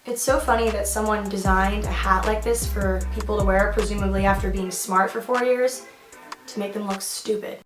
It's so funny that someone designed a hat like this for people to wear, presumably after being smart for 4 years, to make them look stupid.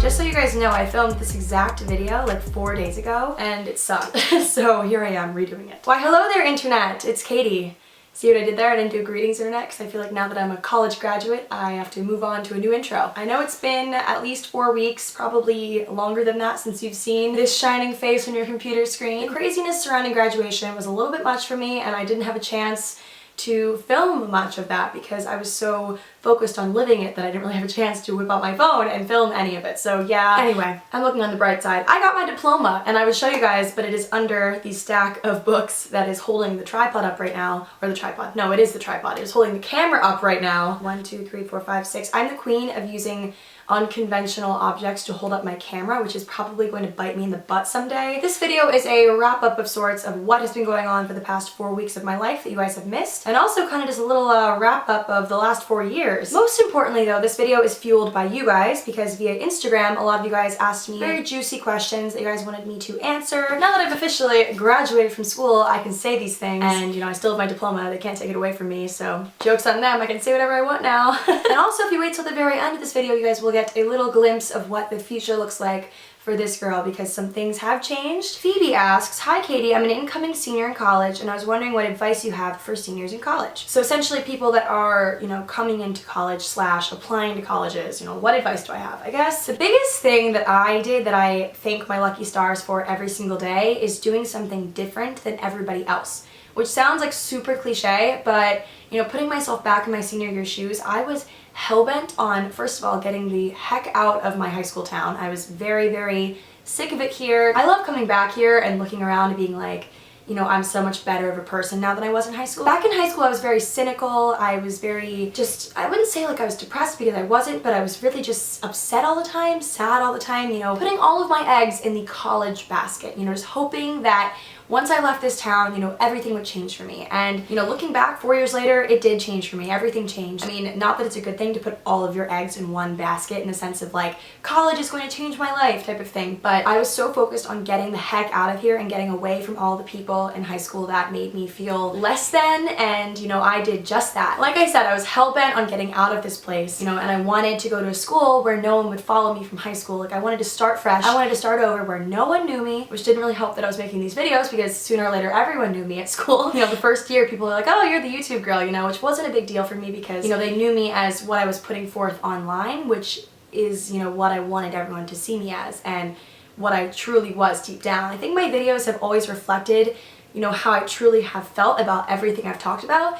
Just so you guys know, I filmed this exact video like 4 days ago and it sucked. So here I am redoing it. Why hello there internet, it's Katie. See what I did there? I didn't do greetings internet because I feel like now that I'm a college graduate, I have to move on to a new intro. I know it's been at least 4 weeks, probably longer than that since you've seen this shining face on your computer screen. The craziness surrounding graduation was a little bit much for me and I didn't have a chance to film much of that because I was so focused on living it that I didn't really have a chance to whip out my phone and film any of it. So yeah, anyway, I'm looking on the bright side. I got my diploma and I would show you guys, but it is under the stack of books that is holding the tripod up right now, or the tripod, no, it is the tripod. It is holding the camera up right now. 1, 2, 3, 4, 5, 6. I'm the queen of using unconventional objects to hold up my camera, which is probably going to bite me in the butt someday. This video is a wrap-up of sorts of what has been going on for the past 4 weeks of my life that you guys have missed, and also kind of just a little wrap-up of the last 4 years. Most importantly though, this video is fueled by you guys because via Instagram, a lot of you guys asked me very juicy questions that you guys wanted me to answer. Now that I've officially graduated from school, I can say these things, and you know, I still have my diploma, they can't take it away from me, so joke's on them, I can say whatever I want now. And also, if you wait till the very end of this video, you guys will get a little glimpse of what the future looks like for this girl because some things have changed. Phoebe asks, "Hi Katie, I'm an incoming senior in college and I was wondering what advice you have for seniors in college." So essentially people that are, you know, coming into college / applying to colleges, you know, what advice do I have? I guess the biggest thing that I did that I thank my lucky stars for every single day is doing something different than everybody else. Which sounds like super cliche, but you know, putting myself back in my senior year shoes, I was hellbent on, first of all, getting the heck out of my high school town. I was very, very sick of it here. I love coming back here and looking around and being like, you know, I'm so much better of a person now than I was in high school. Back in high school, I was very cynical. I was very just, I wouldn't say like I was depressed because I wasn't, but I was really just upset all the time, sad all the time, you know, putting all of my eggs in the college basket, you know, just hoping that once I left this town, you know, everything would change for me. And, you know, looking back 4 years later, it did change for me. Everything changed. I mean, not that it's a good thing to put all of your eggs in one basket in the sense of like, college is going to change my life type of thing. But I was so focused on getting the heck out of here and getting away from all the people in high school that made me feel less than. And, you know, I did just that. Like I said, I was hell-bent on getting out of this place, you know, and I wanted to go to a school where no one would follow me from high school. Like I wanted to start fresh. I wanted to start over where no one knew me, which didn't really help that I was making these videos because sooner or later everyone knew me at school. You know, the first year people were like, oh, you're the YouTube girl, you know, which wasn't a big deal for me because, you know, they knew me as what I was putting forth online, which is, you know, what I wanted everyone to see me as and what I truly was deep down. I think my videos have always reflected, you know, how I truly have felt about everything I've talked about,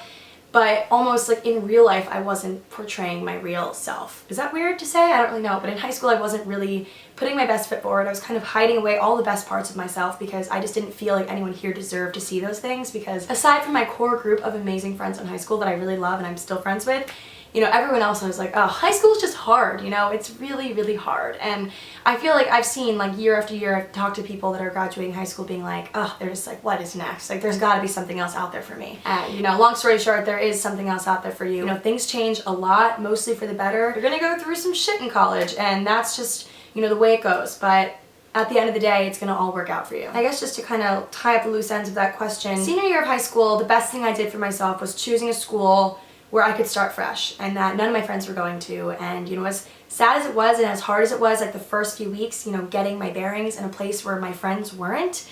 but almost like in real life, I wasn't portraying my real self. Is that weird to say? I don't really know, but in high school, I wasn't really putting my best foot forward. I was kind of hiding away all the best parts of myself because I just didn't feel like anyone here deserved to see those things because aside from my core group of amazing friends in high school that I really love and I'm still friends with, you know, everyone else I was like, oh, high school is just hard, you know, it's really, really hard. And I feel like I've seen like year after year, I've talked to people that are graduating high school being like, oh, they're just like, what is next? Like there's gotta be something else out there for me. And you know, long story short, there is something else out there for you. You know, things change a lot, mostly for the better. You're gonna go through some shit in college and that's just, you know, the way it goes. But at the end of the day, it's gonna all work out for you. I guess just to kind of tie up the loose ends of that question, senior year of high school, the best thing I did for myself was choosing a school where I could start fresh and that none of my friends were going to. And you know, as sad as it was and as hard as it was, like the first few weeks, you know, getting my bearings in a place where my friends weren't,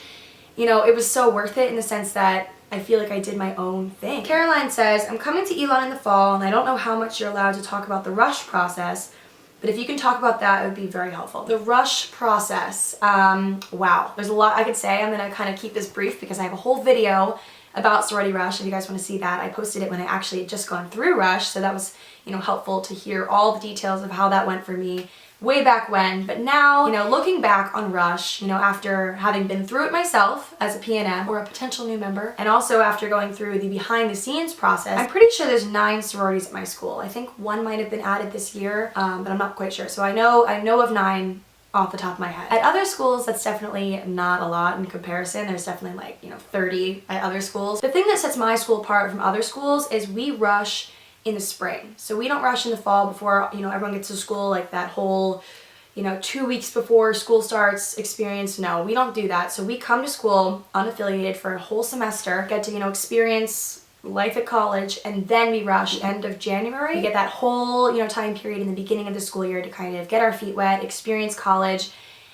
you know, it was so worth it in the sense that I feel like I did my own thing. Caroline says, I'm coming to Elon in the fall and I don't know how much you're allowed to talk about the rush process, but if you can talk about that, it would be very helpful. The rush process, wow, there's a lot I could say. I'm gonna kind of keep this brief because I have a whole video about sorority rush. If you guys want to see that, I posted it when I actually had just gone through rush, so that was, you know, helpful to hear all the details of how that went for me way back when. But now, you know, looking back on rush, you know, after having been through it myself as a PNM or a potential new member, and also after going through the behind the scenes process, I'm pretty sure there's 9 sororities at my school. I think one might have been added this year, but I'm not quite sure. So I know of 9 off the top of my head. At other schools, that's definitely not a lot in comparison. There's definitely like, you know, 30 at other schools. The thing that sets my school apart from other schools is we rush in the spring. So we don't rush in the fall before, you know, everyone gets to school, like that whole, you know, 2 weeks before school starts experience. No, we don't do that. So we come to school unaffiliated for a whole semester, get to, you know, experience life at college, and then we rush end of January. We get that whole, you know, time period in the beginning of the school year to kind of get our feet wet, experience college,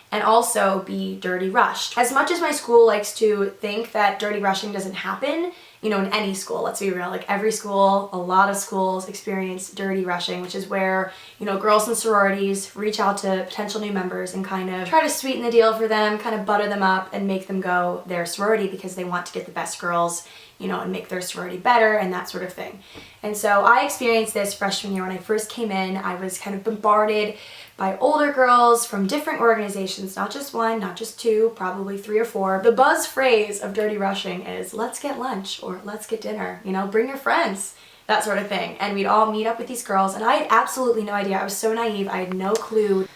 and also be dirty rushed. As much as my school likes to think that dirty rushing doesn't happen, you know, in any school, let's be real, like every school, a lot of schools experience dirty rushing, which is where, you know, girls in sororities reach out to potential new members and kind of try to sweeten the deal for them, kind of butter them up and make them go their sorority because they want to get the best girls, you know, and make their sorority better and that sort of thing. And so I experienced this freshman year when I first came in. I was kind of bombarded by older girls from different organizations, not just one, not just two, probably 3 or 4. The buzz phrase of dirty rushing is, let's get lunch or let's get dinner, you know, bring your friends, that sort of thing. And we'd all meet up with these girls and I had absolutely no idea. I was so naive, I had no clue.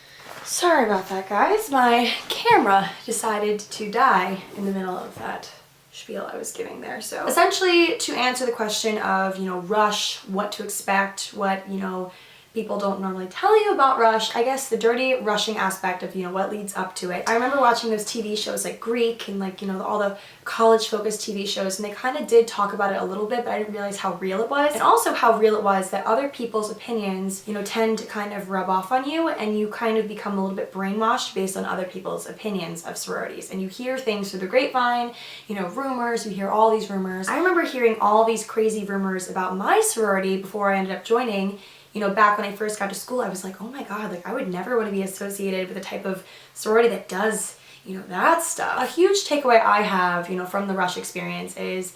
Sorry about that, guys. My camera decided to die in the middle of that spiel I was giving there. So essentially, to answer the question of, you know, rush, what to expect, what, you know, people don't normally tell you about rush, I guess the dirty rushing aspect of, you know, what leads up to it. I remember watching those TV shows like Greek and like, you know, all the college focused TV shows, and they kind of did talk about it a little bit, but I didn't realize how real it was. And also how real it was that other people's opinions, you know, tend to kind of rub off on you, and you kind of become a little bit brainwashed based on other people's opinions of sororities. And you hear things through the grapevine, you know, rumors, you hear all these rumors. I remember hearing all these crazy rumors about my sorority before I ended up joining. You know, back when I first got to school, I was like, oh my god, like I would never want to be associated with a type of sorority that does, you know, that stuff. A huge takeaway I have, you know, from the rush experience is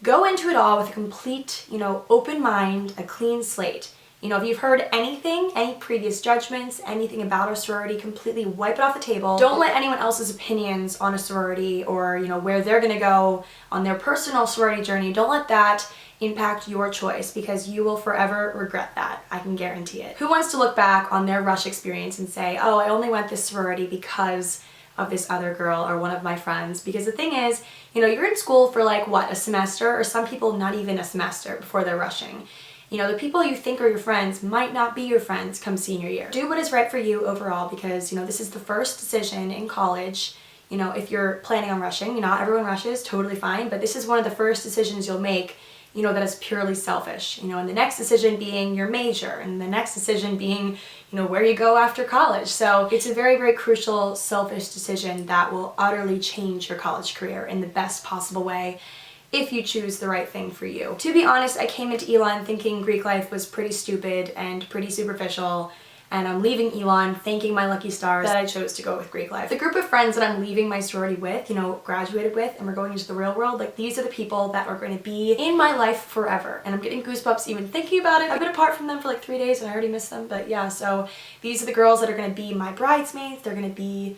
go into it all with a complete, you know, open mind, a clean slate. You know, if you've heard anything, any previous judgments, anything about a sorority, completely wipe it off the table. Don't let anyone else's opinions on a sorority or, you know, where they're gonna go on their personal sorority journey, don't let that impact your choice, because you will forever regret that. I can guarantee it. Who wants to look back on their rush experience and say, oh, I only went this sorority because of this other girl or one of my friends? Because the thing is, you know, you're in school for like, what, a semester, or some people not even a semester before they're rushing. You know, the people you think are your friends might not be your friends come senior year. Do what is right for you overall, because, you know, this is the first decision in college. You know, if you're planning on rushing, you know, not everyone rushes, totally fine, but this is one of the first decisions you'll make, you know, that is purely selfish. You know, and the next decision being your major, and the next decision being, you know, where you go after college. So it's a very, very crucial, selfish decision that will utterly change your college career in the best possible way if you choose the right thing for you. To be honest, I came into Elon thinking Greek life was pretty stupid and pretty superficial, and I'm leaving Elon thanking my lucky stars that I chose to go with Greek life. The group of friends that I'm leaving my sorority with, you know, graduated with, and we're going into the real world, like these are the people that are going to be in my life forever. And I'm getting goosebumps even thinking about it. I've been apart from them for like 3 days and I already miss them, but yeah, so these are the girls that are going to be my bridesmaids. They're going to be,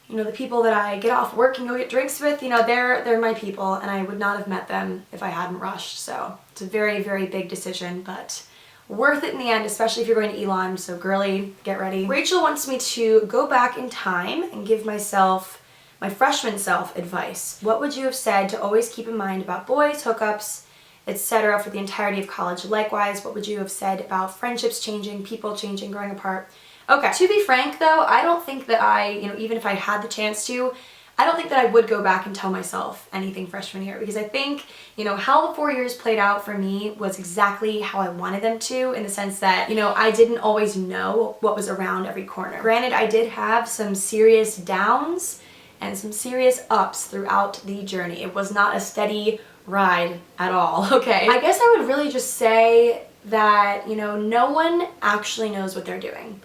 you know, the people that I get off work and go get drinks with. You know, they're my people, and I would not have met them if I hadn't rushed. So it's a very, very big decision, but worth it in the end, especially if you're going to Elon. So girly, get ready. Rachel wants me to go back in time and give myself, my freshman self, advice. What would you have said to always keep in mind about boys, hookups, etc. for the entirety of college? Likewise, what would you have said about friendships changing, people changing, growing apart? Okay, to be frank though, I don't think that I, you know, even if I had the chance to, I don't think that I would go back and tell myself anything freshman year, because I think, you know, how the 4 years played out for me was exactly how I wanted them to, in the sense that, you know, I didn't always know what was around every corner. Granted, I did have some serious downs and some serious ups throughout the journey. It was not a steady ride at all, okay? I guess I would really just say that, you know, no one actually knows what they're doing.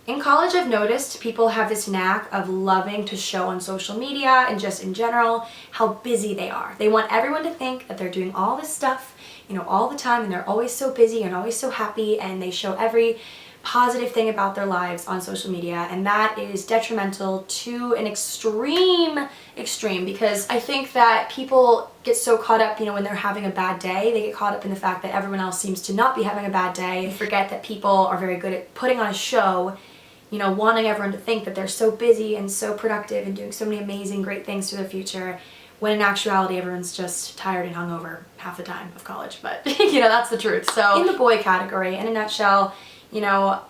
In college, I've noticed people have this knack of loving to show on social media and just in general how busy they are. They want everyone to think that they're doing all this stuff, you know, all the time, and they're always so busy and always so happy, and they show every positive thing about their lives on social media, and that is detrimental to an extreme, because I think that people get so caught up, you know, when they're having a bad day, they get caught up in the fact that everyone else seems to not be having a bad day, and forget that people are very good at putting on a show, you know, wanting everyone to think that they're so busy and so productive and doing so many amazing, great things for their future, when in actuality everyone's just tired and hungover half the time of college. But, you know, that's the truth. So in the boy category, in a nutshell, you know,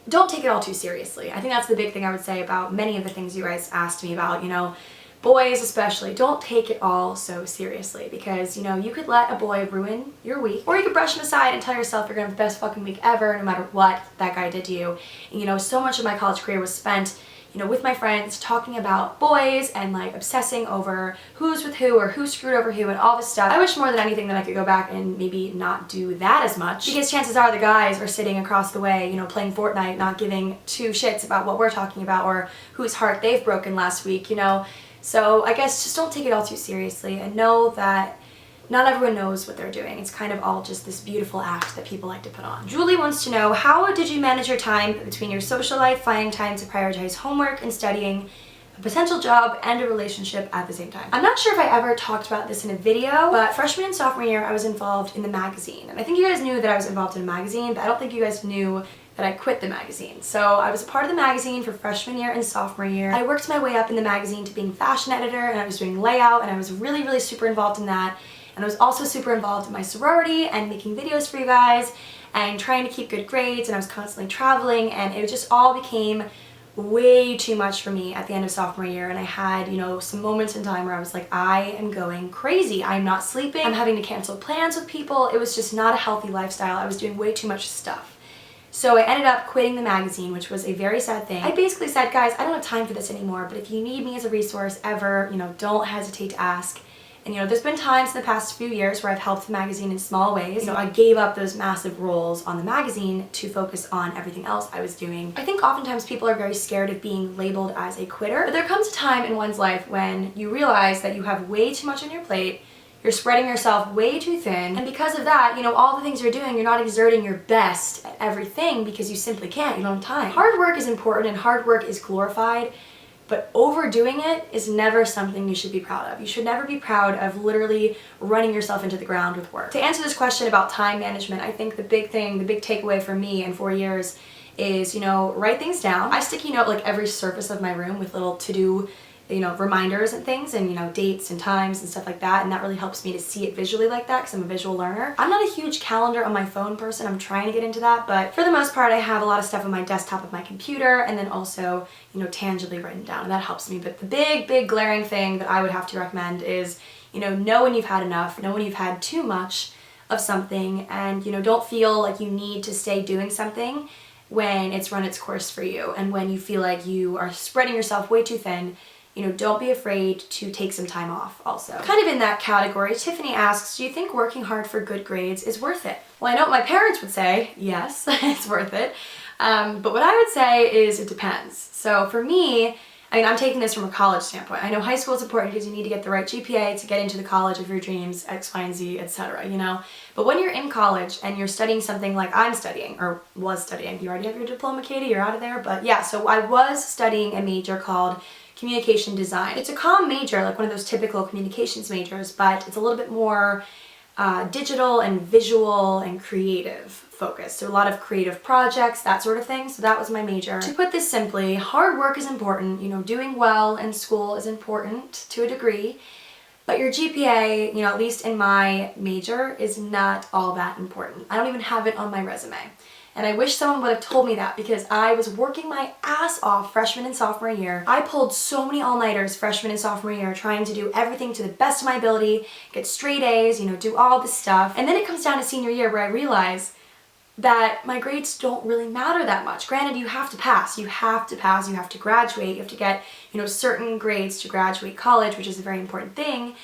don't take it all too seriously. I think that's the big thing I would say about many of the things you guys asked me about, you know, boys especially. Don't take it all so seriously because, you know, you could let a boy ruin your week, or you could brush him aside and tell yourself you're gonna have the best fucking week ever no matter what that guy did to you. And, you know, so much of my college career was spent, you know, with my friends talking about boys and like obsessing over who's with who or who screwed over who and all this stuff. I wish more than anything that I could go back and maybe not do that as much, because chances are the guys are sitting across the way, you know, playing Fortnite, not giving two shits about what we're talking about or whose heart they've broken last week, you know. So I guess just don't take it all too seriously and know that not everyone knows what they're doing. It's kind of all just this beautiful act that people like to put on. Julie wants to know, how did you manage your time between your social life, finding time to prioritize homework and studying, a potential job, and a relationship at the same time? I'm not sure if I ever talked about this in a video, but freshman and sophomore year I was involved in the magazine. And I think you guys knew that I was involved in a magazine, but I don't think you guys knew that I quit the magazine. So I was a part of the magazine for freshman year and sophomore year. I worked my way up in the magazine to being fashion editor, and I was doing layout, and I was really super involved in that. And I was also super involved in my sorority and making videos for you guys and trying to keep good grades, and I was constantly traveling, and it just all became way too much for me at the end of sophomore year. And I had, you know, some moments in time where I was like, I am going crazy. I'm not sleeping. I'm having to cancel plans with people. It was just not a healthy lifestyle. I was doing way too much stuff. So I ended up quitting the magazine, which was a very sad thing. I basically said, guys, I don't have time for this anymore, but if you need me as a resource ever, you know, don't hesitate to ask. And, you know, there's been times in the past few years where I've helped the magazine in small ways. You know, I gave up those massive roles on the magazine to focus on everything else I was doing. I think oftentimes people are very scared of being labeled as a quitter, but there comes a time in one's life when you realize that you have way too much on your plate, you're spreading yourself way too thin, and because of that, you know, all the things you're doing, you're not exerting your best at everything because you simply can't, you don't have time. Hard work is important and hard work is glorified, but overdoing it is never something you should be proud of. You should never be proud of literally running yourself into the ground with work. To answer this question about time management, I think the big takeaway for me in 4 years is, you know, write things down. I sticky note like every surface of my room with little to-do, you know, reminders and things, and, you know, dates and times and stuff like that, and that really helps me to see it visually like that because I'm a visual learner. I'm not a huge calendar on my phone person. I'm trying to get into that, but for the most part I have a lot of stuff on my desktop of my computer, and then also, you know, tangibly written down, and that helps me. But the big glaring thing that I would have to recommend is, you know when you've had enough, know when you've had too much of something, and, you know, don't feel like you need to stay doing something when it's run its course for you, and when you feel like you are spreading yourself way too thin. You know, don't be afraid to take some time off also. Kind of in that category, Tiffany asks, do you think working hard for good grades is worth it? Well, I know what my parents would say, yes, it's worth it. But what I would say is it depends. So for me, I mean, I'm taking this from a college standpoint. I know high school is important because you need to get the right GPA to get into the college of your dreams, X, Y, and Z, etc., you know? But when you're in college and you're studying something like I'm studying, or was studying, you already have your diploma, Katie, you're out of there, but yeah, so I was studying a major called communication design. It's a comm major, like one of those typical communications majors, but it's a little bit more digital and visual and creative focused. So a lot of creative projects, that sort of thing. So that was my major. To put this simply, hard work is important. You know, doing well in school is important to a degree, but your GPA, you know, at least in my major, is not all that important. I don't even have it on my resume. And I wish someone would have told me that, because I was working my ass off freshman and sophomore year. I pulled so many all-nighters freshman and sophomore year trying to do everything to the best of my ability, get straight A's, you know, do all this stuff. And then it comes down to senior year where I realize that my grades don't really matter that much. Granted, you have to pass, you have to pass, you have to graduate, you have to get, you know, certain grades to graduate college, which is a very important thing.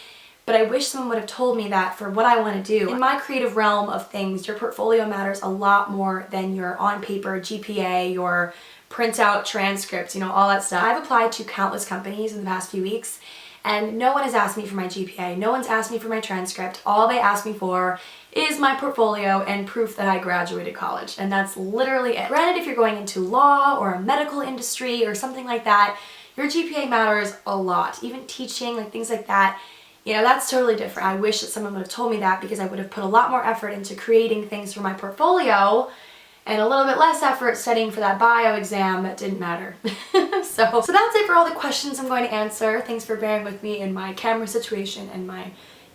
But I wish someone would have told me that for what I want to do. In my creative realm of things, your portfolio matters a lot more than your on-paper GPA, your printout transcripts, you know, all that stuff. I've applied to countless companies in the past few weeks, and no one has asked me for my GPA, no one's asked me for my transcript. All they ask me for is my portfolio and proof that I graduated college, and that's literally it. Granted, if you're going into law or a medical industry or something like that, your GPA matters a lot. Even teaching, like things like that, you know, that's totally different. I wish that someone would have told me that, because I would have put a lot more effort into creating things for my portfolio and a little bit less effort studying for that bio exam that didn't matter. So that's it for all the questions I'm going to answer. Thanks for bearing with me in my camera situation and my,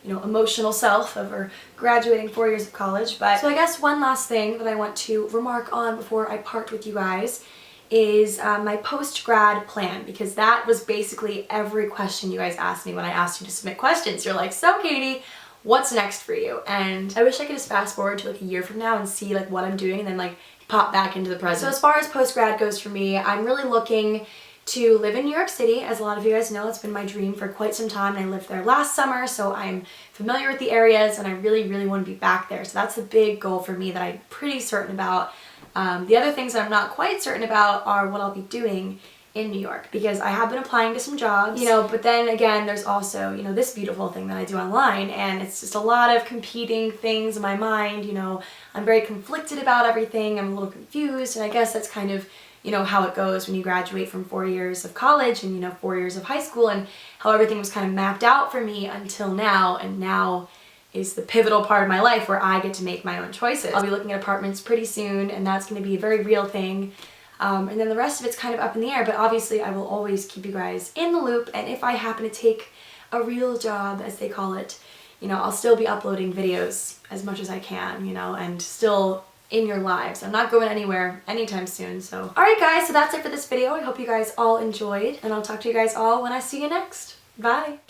you know, emotional self over graduating 4 years of college. But so I guess one last thing that I want to remark on before I part with you guys is my post-grad plan, because that was basically every question you guys asked me when I asked you to submit questions. You're like, so Katie, what's next for you? And I wish I could just fast forward to like a year from now and see like what I'm doing and then like pop back into the present. So as far as post-grad goes for me, I'm really looking to live in New York City. As a lot of you guys know, it's been my dream for quite some time, and I lived there last summer, so I'm familiar with the areas and I really, really want to be back there. So that's the big goal for me that I'm pretty certain about. The other things that I'm not quite certain about are what I'll be doing in New York, because I have been applying to some jobs, you know, but then again, there's also, you know, this beautiful thing that I do online, and it's just a lot of competing things in my mind, you know. I'm very conflicted about everything, I'm a little confused, and I guess that's kind of, you know, how it goes when you graduate from 4 years of college and, you know, 4 years of high school, and how everything was kind of mapped out for me until now, and now is the pivotal part of my life where I get to make my own choices. I'll be looking at apartments pretty soon, and that's going to be a very real thing. And then the rest of it's kind of up in the air, but obviously I will always keep you guys in the loop, and if I happen to take a real job, as they call it, you know, I'll still be uploading videos as much as I can, you know, and still in your lives. I'm not going anywhere anytime soon, so. Alright guys, so that's it for this video. I hope you guys all enjoyed, and I'll talk to you guys all when I see you next. Bye!